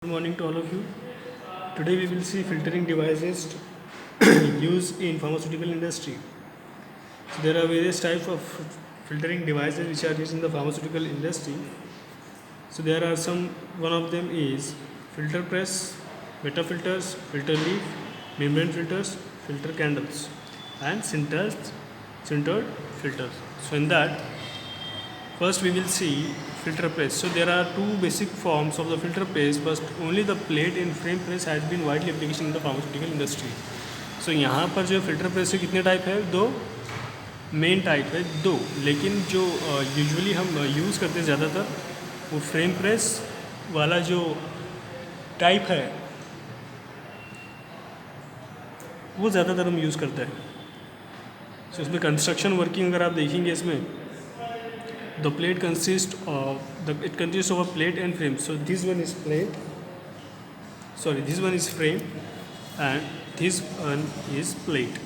Good morning to all of you. Today we will see filtering devices used in pharmaceutical industry. So there are various types of filtering devices which are used in the pharmaceutical industry. So there are some. One of them is filter press, beta filters, filter leaf, membrane filters, filter candles, and sintered filters. So in that, first we will see filter press. So there are two basic forms of the filter press, but only the plate and frame press has been widely application in the pharmaceutical industry. So यहाँ पर जो filter press के कितने type है? दो main type है, दो. लेकिन जो यूजुअली हम यूज़ करते हैं ज़्यादातर वो फ्रेम प्रेस वाला जो टाइप है वो ज़्यादातर हम यूज़ करते हैं. सो इसमें कंस्ट्रक्शन वर्किंग अगर आप देखेंगे इसमें the plate consists of a plate and frame. So this one is plate, this one is frame, and this one is plate,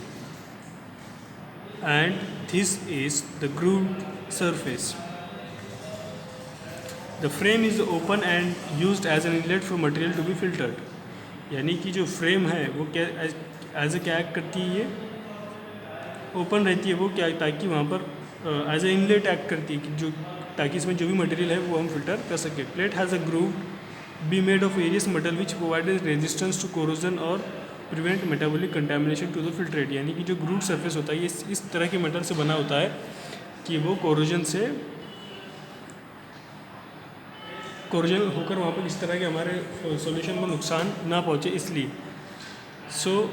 and this is the grooved surface. The frame is open and used as an inlet for material to be filtered. यानी कि जो frame है वो क्या as a क्या act करती है, ये ओपन रहती है वो क्या, ताकि वहाँ पर एज ए इनलेट एक्ट करती है कि जो ताकि इसमें जो भी मटेरियल है वो हम फिल्टर कर सकें. Plate has a groove be made of various metal which provide resistance to corrosion और prevent metabolic contamination to the filtrate. यानी कि जो ग्रूव सरफेस होता है ये इस तरह के मेटल से बना होता है कि वो कोरोजन होकर वहाँ पर इस तरह के हमारे सॉल्यूशन को नुकसान ना पहुँचे, इसलिए. सो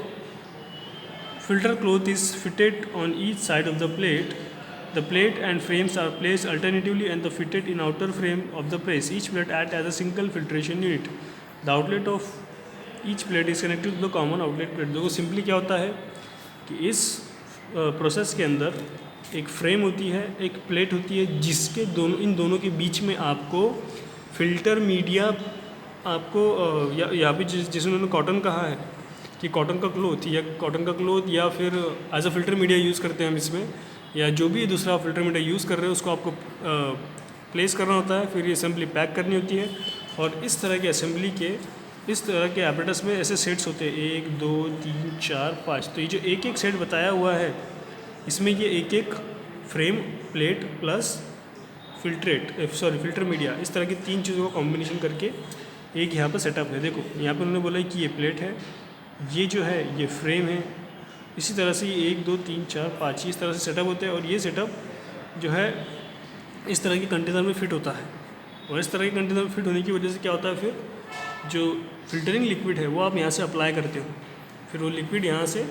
filter cloth is fitted on each side of the plate. The plate and frames are placed alternatively and the fitted in outer frame of the press. Each plate acts as a single filtration unit. The outlet of each plate is connected to the common outlet plate. देखो simply क्या होता है कि इस process के अंदर एक frame होती है, एक प्लेट होती है, जिसके इन दोनों के बीच में आपको फिल्टर मीडिया आपको यहाँ पे जिसे उन्होंने कॉटन कहा है कि कॉटन का क्लोथ या फिर as a filter media use करते हैं हम इसमें, या जो भी दूसरा फिल्टर मीडिया यूज़ कर रहे हैं उसको आपको प्लेस करना होता है, फिर ये असेंबली पैक करनी होती है. और इस तरह के असेंबली के इस तरह के एपरेटस में ऐसे सेट्स होते हैं 1 2 3 4 5. तो ये जो एक एक सेट बताया हुआ है इसमें ये एक एक frame, plate plus filter media, इस तरह की तीन चीज़ों का कॉम्बिनेशन करके एक यहाँ पर सेटअप है. देखो यहाँ पर उन्होंने बोला कि ये प्लेट है, ये जो है ये फ्रेम है, इसी तरह से ये 1 2 3 4 5 इस तरह से सेटअप होते हैं. और ये सेटअप जो है इस तरह के कंटेनर में फिट होता है. और इस तरह के कंटेनर में फिट होने की वजह से क्या होता है, फिर जो फिल्टरिंग लिक्विड है वो आप यहाँ से अप्लाई करते हो, फिर वो लिक्विड यहाँ से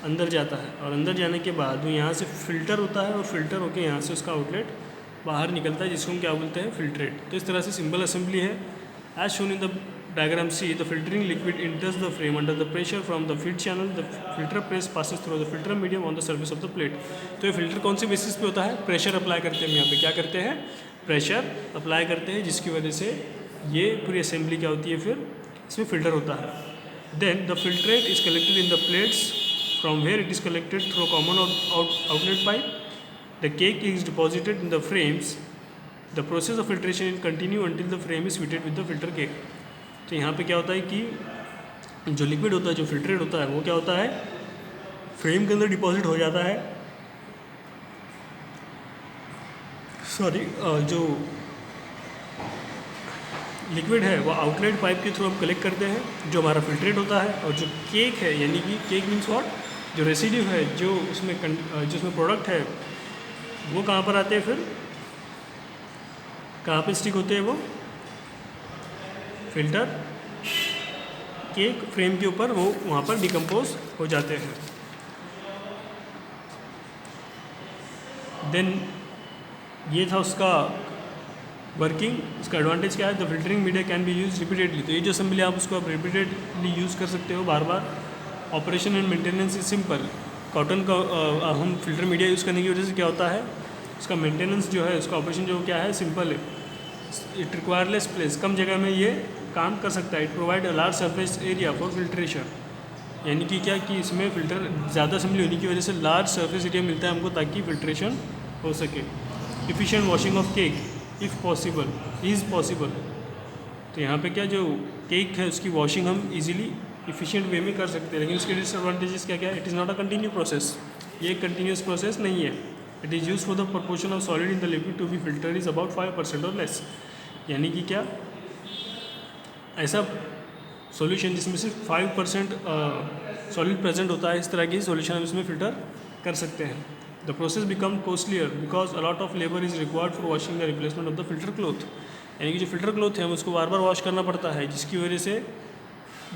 अंदर जाता है और अंदर जाने के बाद वो यहाँ से फ़िल्टर होता है और फिल्टर होकर यहाँ से उसका आउटलेट बाहर निकलता है, जिसको हम क्या बोलते हैं, फिल्ट्रेट. तो इस तरह से सिंपल असेंबली है. As shown in the diagram C, the filtering liquid enters the frame under the pressure from the feed channel. The filter press passes through the filter medium on the surface of the plate. तो ये filter कौन से basis पे होता है, pressure apply करते हैं हम यहाँ पे. क्या करते हैं, प्रेशर अप्लाई करते हैं, जिसकी वजह से ये पूरी असेंबली क्या होती है, फिर इसमें फिल्टर होता है. Then the filtrate is collected in the plates from where it is collected through common outlet pipe. The cake is deposited in the frames. The process of filtration is continue until the frame is fitted with the filter cake. तो यहाँ पे क्या होता है कि जो liquid होता है, जो फिल्ट्रेट होता है, वो क्या होता है, फ्रेम के अंदर डिपॉजिट हो जाता है. जो लिक्विड है वो आउटलेट पाइप के थ्रू हम कलेक्ट करते हैं, जो हमारा फिल्ट्रेट होता है. और जो केक है, यानी कि केक मीन्स व्हाट, जो रेसिड्यू है, जो उसमें प्रोडक्ट है, वो कहाँ पर आते हैं, फिर कहाँ पे स्टिक होते हैं, वो फिल्टर केक फ्रेम के ऊपर वो वहाँ पर डिकम्पोज हो जाते हैं. देन ये था उसका वर्किंग. उसका एडवांटेज क्या है, the filtering media can be use repeatedly. तो ये जो असेंबली आप उसको आप रिपीटेडली यूज़ कर सकते हो, बार बार. Operation and maintenance is simple. Cotton का हम फिल्टर मीडिया यूज़ करने की वजह से क्या होता है, उसका मेंटेनेंस जो है, उसका ऑपरेशन जो क्या है, सिंपल है. इट रिक्वायर लेस प्लेस, कम जगह में ये काम कर सकता है. It provide a large surface area for filtration. यानी कि क्या कि इसमें फ़िल्टर ज़्यादा असेंबली होने की वजह से लार्ज सरफेस एरिया मिलता है हमको, ताकि फिल्ट्रेशन हो सके. Efficient washing of cake if possible is possible. तो यहाँ पे क्या जो केक है उसकी वॉशिंग हम इजीली इफ़िशिएंट वे में कर सकते हैं। लेकिन इसके डिसएडवांटेजेस क्या क्या है? It is not a continue process, ये एक कंटिन्यूस प्रोसेस नहीं है। It is use for the proportion of solid in the liquid to be filter is about 5% और लेस। यानी कि क्या, ऐसा सॉल्यूशन जिसमें सिर्फ 5% सॉलिड प्रेजेंट होता है, इस तरह की सॉल्यूशन हम इसमें फ़िल्टर कर सकते हैं। The process become costlier because a lot of labour is required for washing the replacement of the filter cloth. यानी कि जो फिल्टर क्लॉथ है हम उसको बार बार वॉश करना पड़ता है, जिसकी वजह से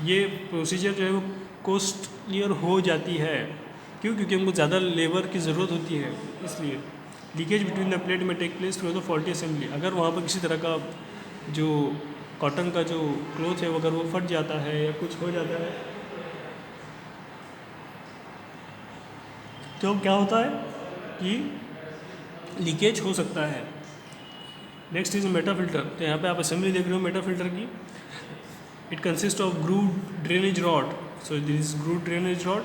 ये प्रोसीजर जो है वो कॉस्टलियर हो जाती है। क्यों? क्योंकि हमको ज़्यादा लेबर की ज़रूरत होती है, इसलिए। लीकेज बिटवीन द प्लेट में take place through the faulty assembly. अगर वहाँ पर किसी तरह का जो कॉटन का जो क्लॉथ है अगर वो फट जाता है या कुछ हो जाता है तो क्या होता है कि लीकेज हो सकता है। Next is meta filter. तो यहाँ पे आप असेंबली देख रहे हो मेटा फिल्टर की। It consist of grooved drainage rod. So this is grooved drainage rod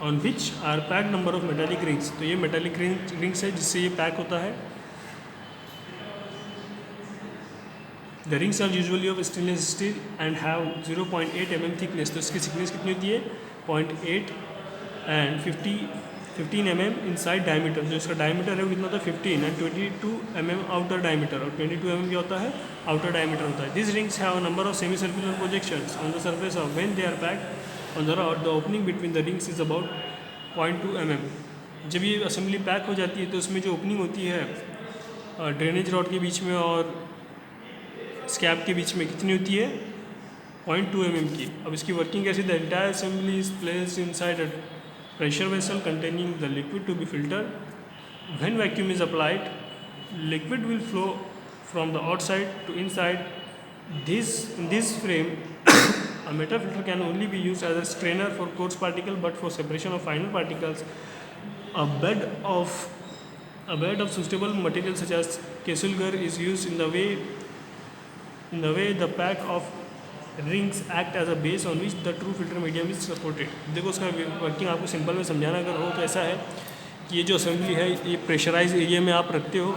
on which are packed number of metallic rings. तो ये मेटालिक रिंग्स है जिससे ये पैक होता है। The rings are usually of stainless steel and have 0.8 mm thickness. तो इसकी thickness कितनी होती है? 0.8 एंड 15 mm इनसाइड डायमीटर। जो इसका डायमीटर है वो कितना होता है? 15 एंड 22 mm आउटर डायमीटर। और 22 mm क्या होता है? आउटर डायमीटर होता है। This rings have a number of semi circular projections on the surface of when they are packed on the rod. The opening between the rings is about 0.2 mm। जब ये assembly pack हो जाती है तो उसमें जो ओपनिंग होती है ड्रेनेज रॉड के बीच में और स्कैब के बीच में कितनी होती है? 0.2 mm की। अब इसकी वर्किंग कैसी? The entire assembly is placed inside a pressure vessel containing the liquid to be filtered. When vacuum is applied, liquid will flow from the outside to inside. In this frame, a metal filter can only be used as a strainer for coarse particle, but for separation of finer particles, a bed of suitable material such as Kessel-Gur is used in the way the pack of rings act as a base on which the true filter medium is supported. देखो उसका working आपको simple में समझाना अगर हो तो ऐसा है कि ये जो असेंबली है ये प्रेशराइज एरिया में आप रखते हो।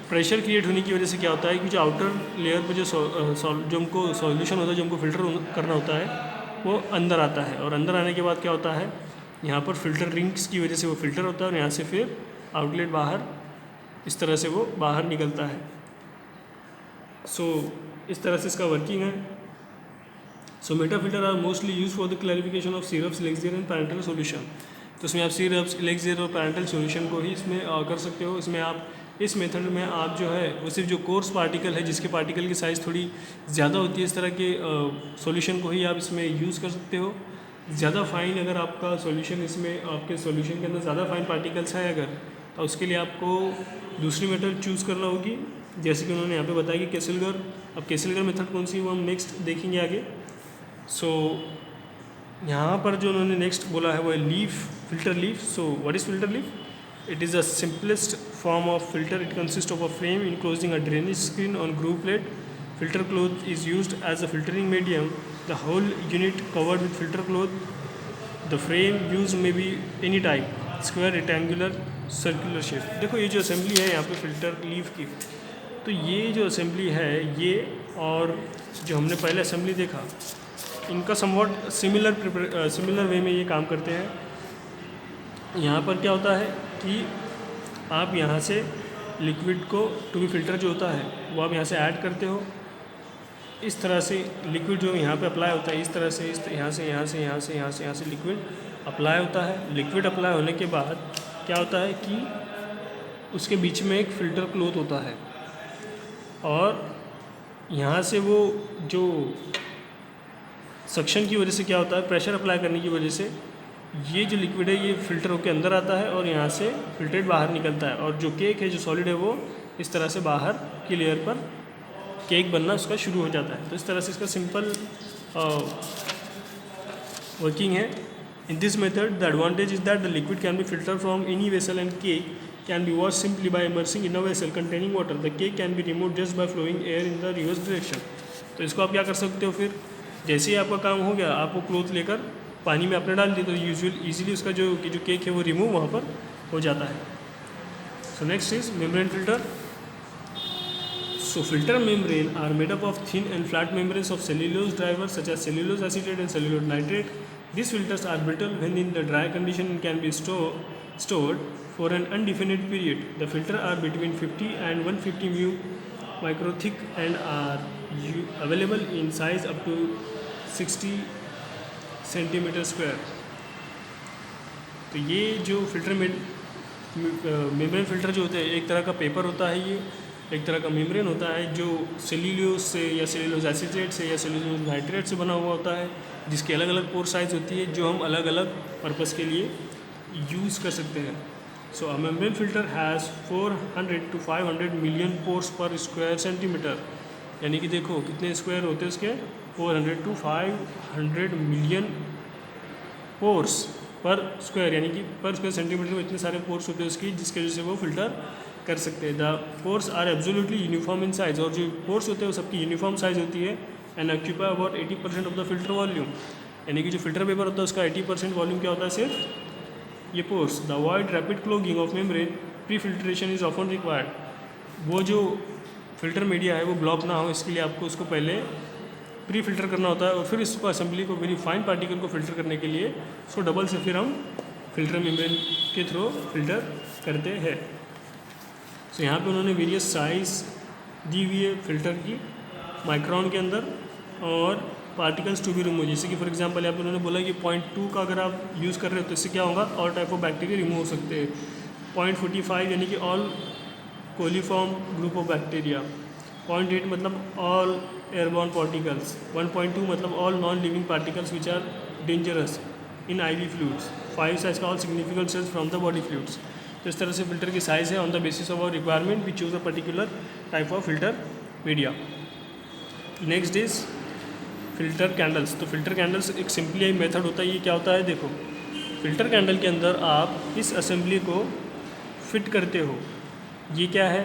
प्रेशर क्रिएट होने की वजह से क्या होता है कि जो आउटर लेयर पर जो हमको सॉल्यूशन होता है, जो हमको फिल्टर करना होता है, वो अंदर आता है। और अंदर आने के बाद क्या होता है, यहाँ पर फिल्टर रिंग्स की वजह से वो फिल्टर होता है और यहाँ से फिर आउटलेट बाहर इस तरह से वो बाहर निकलता है। सो इस तरह से इसका वर्किंग है। So meta filter are mostly use for the clarification of syrups, elixir and parental solution. तो इसमें आप सिरप्स, एलेक्सियर और पैरेंटल सॉल्यूशन को ही इसमें कर सकते हो। इसमें आप इस मेथड में आप जो है वो सिर्फ जो कोर्स पार्टिकल है जिसके पार्टिकल की साइज़ थोड़ी ज़्यादा होती है, इस तरह के सॉल्यूशन को ही आप इसमें यूज़ कर सकते हो। ज़्यादा फाइन अगर आपका सॉल्यूशन इसमें आपके सॉल्यूशन के अंदर ज़्यादा फाइन पार्टिकल्स है अगर, तो उसके लिए आपको दूसरी मेथड चूज़ करना होगी, जैसे कि उन्होंने यहाँ पे बताया कि केसलगर। अब केसलगर मेथड कौन सी वो हम नेक्स्ट देखेंगे आगे। सो यहाँ पर जो उन्होंने नेक्स्ट बोला है वो है leaf, filter leaf. So what is filter leaf? It is the simplest form of filter. It consist of a frame enclosing a drainage screen on groove plate. Filter cloth is used as a filtering medium. The whole unit covered with filter cloth. The frame used may be any type, square, rectangular, circular shape. देखो ये जो assembly है यहाँ पे filter leaf की, तो ये जो असेंबली है ये और जो हमने पहले असेंबली देखा, इनका समवॉट सिमिलर वे में ये काम करते हैं। यहाँ पर क्या होता है कि आप यहाँ से लिक्विड को टू बी फिल्टर जो होता है वो आप यहाँ से ऐड करते हो। इस तरह से लिक्विड जो यहाँ पे अप्लाई होता है, इस तरह से यहाँ से लिक्विड अप्लाई होता है। लिक्विड अप्लाई होने के बाद क्या होता है कि उसके बीच में एक फ़िल्टर क्लॉथ होता है और यहाँ से वो जो सक्शन की वजह से क्या होता है, प्रेशर अप्लाई करने की वजह से ये जो लिक्विड है ये फ़िल्टर होकर अंदर आता है और यहाँ से फिल्ट्रेट बाहर निकलता है और जो केक है, जो सॉलिड है, वो इस तरह से बाहर की लेयर पर केक बनना उसका शुरू हो जाता है। तो इस तरह से इसका सिंपल वर्किंग है। In this method the advantage is that the liquid can be filter from any vessel and cake can be wash simply by immersing in a vessel containing water. The cake can be remove just by flowing air in the reverse direction. तो इसको आप क्या कर सकते हो, फिर जैसे ही आपका काम हो गया आप वो क्लॉथ लेकर पानी में आपने डाल दिया तो ईजिली उसका जो केक है वो रिमूव वहाँ पर हो जाता है। So next is membrane filter. So filter membrane are made up of thin and flat membranes of cellulose drivers such as cellulose acetate and cellulose nitrate. These filters are brittle when in the dry condition and can be stored for an indefinite period. The filters are between 50 and 150 micro thick and are available in size up to 60 centimetre square. तो ये जो filter membrane filter जो होते हैं, एक तरह का paper होता है, ये एक तरह का मेम्ब्रेन होता है जो सेल्यूलोज से या सेल्यूलोज एसिटेट से या सेल्यूलोज नाइट्रेट से बना हुआ होता है, जिसकी अलग अलग पोर साइज होती है जो हम अलग अलग पर्पस के लिए यूज़ कर सकते हैं। So a membrane filter has 400 to 500 million pores per square centimetre, यानी कि देखो कितने स्क्वायर होते हैं इसके, 400 to 500 million pores per square, यानी कि पर स्क्वायर सेंटीमीटर में इतने सारे पोर्स होते हैं उसकी, जिसकी वजह से वो फिल्टर कर सकते हैं। The pores are absolutely uniform in size, और जो पोर्स होते हैं वो सबकी यूनिफॉर्म साइज होती है। And occupy about 80% of the filter volume, यानी कि जो फिल्टर पेपर होता है उसका 80% वॉल्यूम क्या होता है, सिर्फ ये pores. The avoid rapid clogging of membrane pre filtration is often required. वो जो फिल्टर मीडिया है वो ब्लॉक ना हो, इसके लिए आपको उसको पहले प्री फिल्टर करना होता है और फिर इसको असेंबली को वेरी फाइन पार्टिकल को फिल्टर करने के लिए उसको डबल से फिर हम फिल्टर मेम्ब्रेन के थ्रू फिल्टर करते हैं। सो यहाँ पे उन्होंने वेरियस साइज दी हुई है फिल्टर की माइक्रोन के अंदर, और पार्टिकल्स टू बी रिमूव, जैसे कि फॉर एग्जांपल यहाँ पे उन्होंने बोला कि 0.2 का अगर आप यूज़ कर रहे हो तो इससे क्या होगा, all type of bacteria remove हो सकते हैं। 0.45 यानी कि all coliform group of bacteria. 0.8 मतलब ऑल एयरबॉर्न पार्टिकल्स। 1.2 मतलब all non living particles which are dangerous in IV fluids. 5 size का all significant cells from the body fluids. तो इस तरह से फिल्टर की साइज़ है। On the basis of our requirement we choose a particular type of filter media. Next is filter candles. तो filter candles एक simply method होता है। ये क्या होता है, देखो फिल्टर कैंडल के अंदर आप इस असेंबली को फिट करते हो। ये क्या है,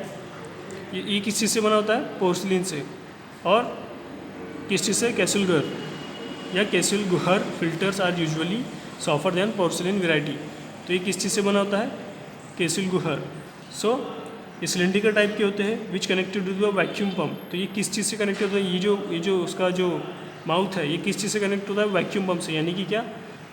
ये किस चीज़ से बना होता है, पोर्सलिन से, और किस चीज़ से, कैसुलगर या kieselguhr filters are usually softer than porcelain variety. तो ये किस चीज़ से बना होता है, कैसुल गुहर। सो ये सिलेंड्रिकल टाइप के होते हैं which connected to the vacuum pump. तो ये किस चीज़ से कनेक्ट होता है, ये जो उसका जो माउथ है ये किस चीज़ से कनेक्ट होता है, वैक्यूम पम्प से। यानी कि क्या,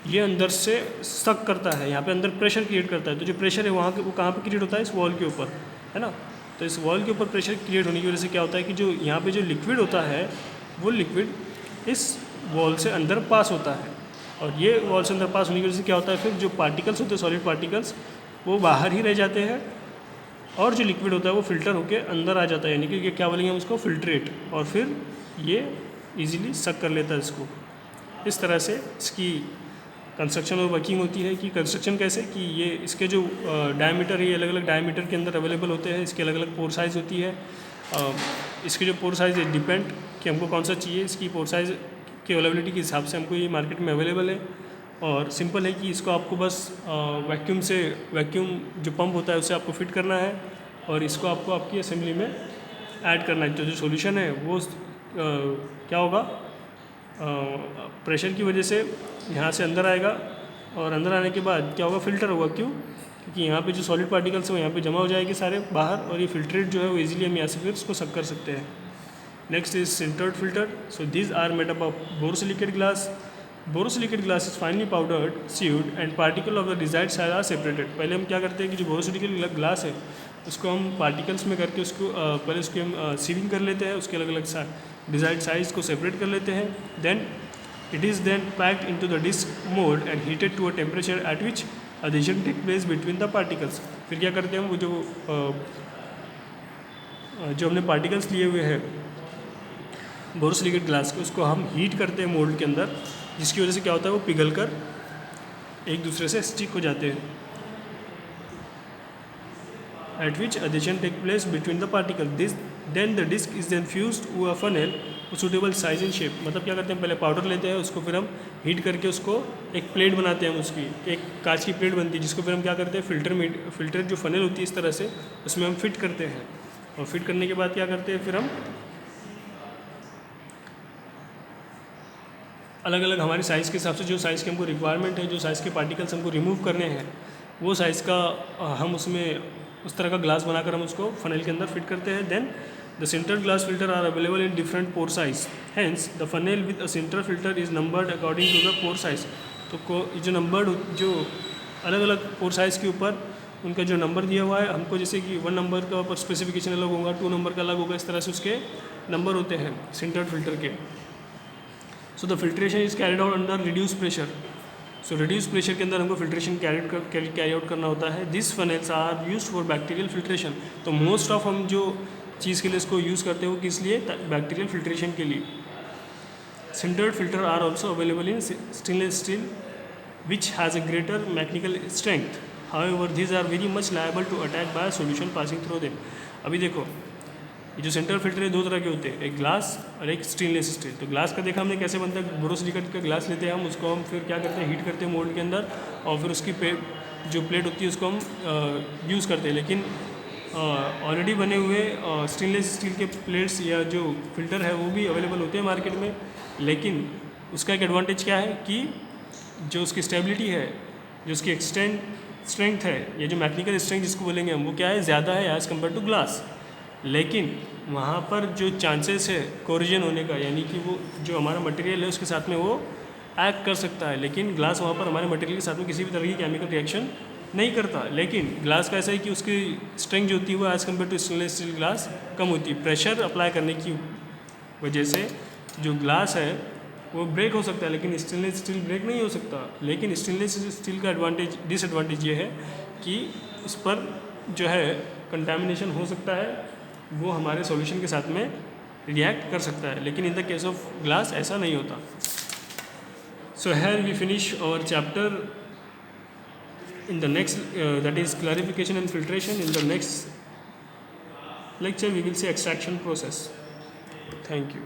ये अंदर से सक करता है, यहाँ पे अंदर प्रेशर क्रिएट करता है। तो जो प्रेशर है वहाँ के वो कहाँ पे क्रिएट होता है, इस वॉल के ऊपर, है ना। तो इस वॉल के ऊपर प्रेशर क्रिएट होने की वजह से क्या होता है कि जो यहाँ पे जो लिक्विड होता है वो लिक्विड इस वॉल से अंदर पास होता है, और ये वॉल से अंदर पास होने की वजह से क्या होता है, फिर जो पार्टिकल्स होते हैं सॉलिड पार्टिकल्स वो बाहर ही रह जाते हैं, और जो लिक्विड होता है वो फिल्टर होकर अंदर आ जाता है। यानी कि ये क्या बोलेंगे हम उसको, फिल्ट्रेट, और फिर ये ईजिली सक कर लेता है इसको। इस तरह से इसकी कंस्ट्रक्शन और वर्किंग होती है। कि कंस्ट्रक्शन कैसे, कि ये इसके जो डायमीटर है ये अलग अलग डायमीटर के अंदर अवेलेबल होते हैं। इसकी अलग अलग पोर साइज़ होती है। इसकी जो पोर साइज़ है डिपेंड कि हमको कौन सा चाहिए, इसकी पोर साइज़ की अवेलेबिलिटी के हिसाब से हमको ये मार्केट में अवेलेबल है। और सिंपल है कि इसको आपको बस वैक्यूम जो पंप होता है उससे आपको फिट करना है, और इसको आपको आपकी असेंबली में ऐड करना है। तो जो सॉल्यूशन है वो क्या होगा, प्रेशर की वजह से यहाँ से अंदर आएगा, और अंदर आने के बाद क्या होगा, फिल्टर होगा। क्यों, क्योंकि यहाँ पे जो सॉलिड पार्टिकल्स हैं वो यहाँ पे जमा हो जाएंगे सारे बाहर, और ये फिल्ट्रेट जो है वो इजीली हम यहाँ से फिर उसको सक कर सकते हैं। Next is sintered filter. So these are made up of borosilicate glass. Borosilicate glass is finally powdered, sieved and particle of the desired size are separated. पहले हम क्या करते हैं कि जो बोरोसिलिकेट ग्लास है उसको हम पार्टिकल्स में करके उसको पहले उसकी हम सीविंग कर लेते हैं, उसके अलग अलग डिजायर्ड साइज को सेपरेट कर लेते हैं। Then it is then packed into the disc mould and heated to a temperature at which adhesion take place between the particles. फिर क्या करते हैं हम, वो जो हमने पार्टिकल्स लिए हुए हैं बोरोसिलिकेट ग्लास के, उसको हम हीट करते हैं मोल्ड के अंदर, जिसकी वजह से क्या होता है वो पिघल कर एक दूसरे से स्टिक हो जाते हैं। At which adhesion take place between the particle this then the disc is then fused to a funnel suitable size and shape. मतलब क्या करते हैं, पहले पाउडर लेते हैं, उसको फिर हम हीट करके उसको एक प्लेट बनाते हैं, उसकी एक कांच की प्लेट बनती है, जिसको फिर हम क्या करते हैं, फिल्टर जो फनल होती है इस तरह से उसमें हम फिट करते हैं। और फिट करने के बाद क्या करते हैं, फिर हम अलग अलग हमारी साइज़ के हिसाब से जो साइज़ की हमको रिक्वायरमेंट है, जो साइज़ के पार्टिकल्स हमको रिमूव करने हैं, वो साइज़ का हम उसमें उस तरह का ग्लास बनाकर हम उसको फनल के अंदर फिट करते हैं। Then The sintered glass filter are available in different pore size. Hence, the funnel with a sintered filter is numbered according to the pore size. तो जो नंबर्ड जो अलग अलग पोर साइज़ के ऊपर उनका जो नंबर दिया हुआ है हमको, जैसे कि 1 नंबर का ऊपर स्पेसिफिकेशन अलग होगा, 2 नंबर का अलग होगा, इस तरह से उसके नंबर होते हैं सिंटर्ड फिल्टर के. So the filtration is carried out under reduce pressure. So reduce pressure के अंदर हमको फिल्ट्रेशन कैरी आउट करना होता है. This funnels are used for bacterial filtration. तो मोस्ट ऑफ हम जो चीज़ के लिए इसको यूज़ करते हैं वो किस लिए, बैक्टीरियल फिल्ट्रेशन के लिए. Sintered filter are also available in stainless steel which has a greater mechanical strength. However, these are very much liable to attack by a solution passing through them. अभी देखो ये जो सेंटर फिल्टर है 2 तरह के होते हैं, एक ग्लास और एक स्टेनलेस स्टील. तो ग्लास का देखा हमने कैसे बनता है, बोरोसिलिकेट का ग्लास लेते हैं हम, उसको हम फिर क्या करते हैं, हीट करते हैं मोल्ड के अंदर, और फिर उसकी जो प्लेट होती है उसको हम यूज़ करते हैं. लेकिन ऑलरेडी बने हुए स्टेनलेस स्टील के प्लेट्स या जो फिल्टर है वो भी अवेलेबल होते हैं मार्केट में. लेकिन उसका एक एडवांटेज क्या है कि जो उसकी स्टेबिलिटी है, जो उसकी स्ट्रेंथ है, या जो मैकेनिकल स्ट्रेंथ जिसको बोलेंगे हम, वो क्या है, ज़्यादा है एज़ कम्पेयर टू ग्लास. लेकिन वहाँ पर जो चांसेस है कोरिजन होने का, यानी कि वो जो हमारा मटेरियल है उसके साथ में वो एक्ट कर सकता है. लेकिन ग्लास वहाँ पर हमारे मटेरियल के साथ में किसी भी तरह की केमिकल रिएक्शन नहीं करता. लेकिन ग्लास का ऐसा है कि उसकी स्ट्रेंथ जो होती है वो as compare to stainless steel glass कम होती है. प्रेशर अप्लाई करने की वजह से जो ग्लास है वो ब्रेक हो सकता है, लेकिन स्टेनलेस स्टील ब्रेक नहीं हो सकता. लेकिन स्टेनलेस स्टील का डिसएडवांटेज ये है कि उस पर जो है कंटामिनेशन हो सकता है, वो हमारे सॉल्यूशन के साथ में रिएक्ट कर सकता है. लेकिन in the case of glass ऐसा नहीं होता. So here we finish our chapter. In the next that is clarification and filtration. In the next lecture we will see extraction process. Thank you.